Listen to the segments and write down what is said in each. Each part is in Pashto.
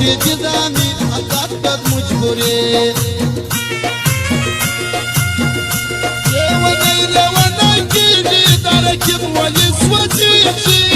توحید دامی حقات بد مجبوری لیونای کیجی درکب ولی سوزیجی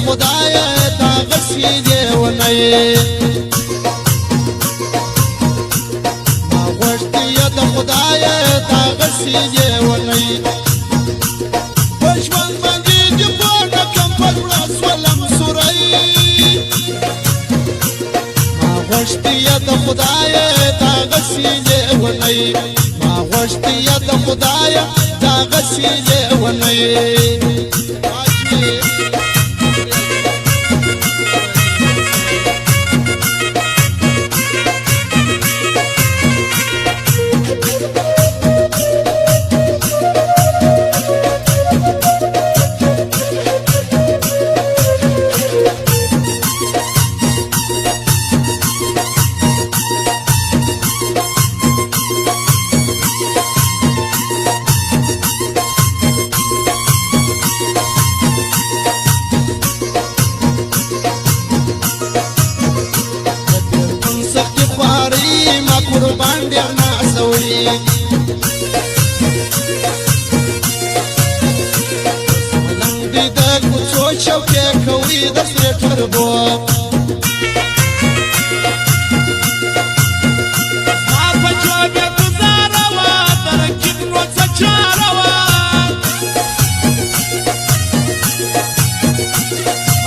خدایا تا غسی دیونی ما غوشتی د خدایا تا غسی دیونی پښمن باندې دی پونه کم پړس ولم سورای ما غوشتی د خدایا تا غسی دیونی ما غوشتی د خدایا تا غسی دیونی قربان دیر ناسوری ملنگ دیده کچو چوکه کوی دسر تربو ما پچو بی گزاروا ترکیب نو سچاروا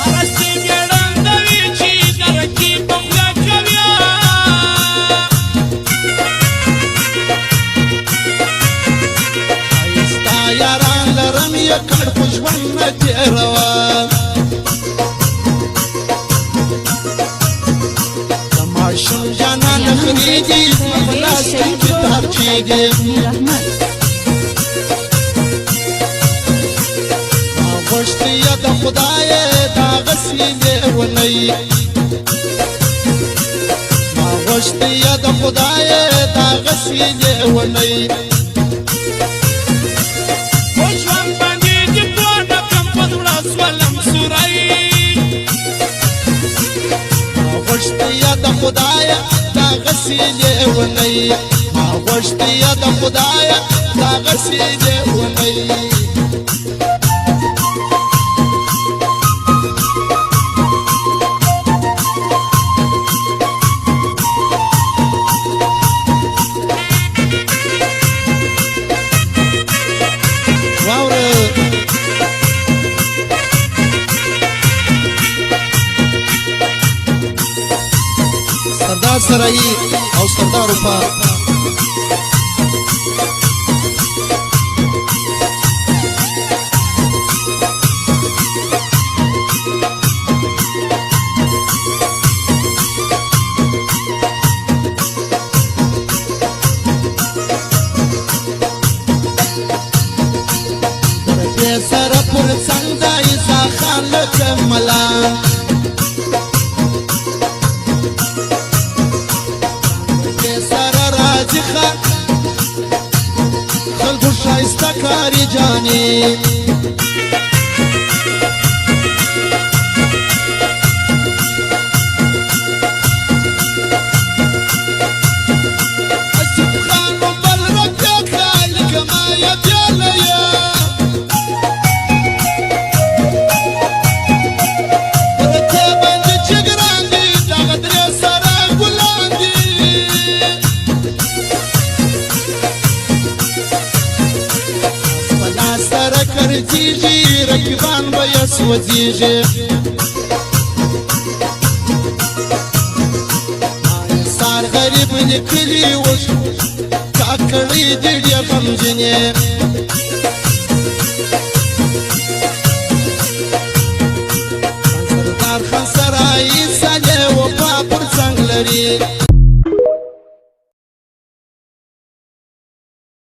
مرسی میرن دوی چی ترکیب بمگا کویا یاران لرم یکړ خوشبن تیروا تماشم جانا نخریدی ملاس کتاب چیدی ما غوشتی د خدای دا غسی دیونی ما غوشتی د خدای دا غسی دیونی غوشتی د خدایا دا غسی لیونی ما غوشتی د خدایا دا غسی لیونی سردار سرایی او سردار وفا دربی سر پر څنګه ایسا خان لکه ملان خلقو شایسته کاری جانی سبحانو بل رکا خالق ما یبیلیا ورته باندې چګران دي دغه درې سره ګلان دي کرتیجی رکبان بیا سوزیجی سار غریب نکلی وش کاکڑی دیڑی غمجنی ونی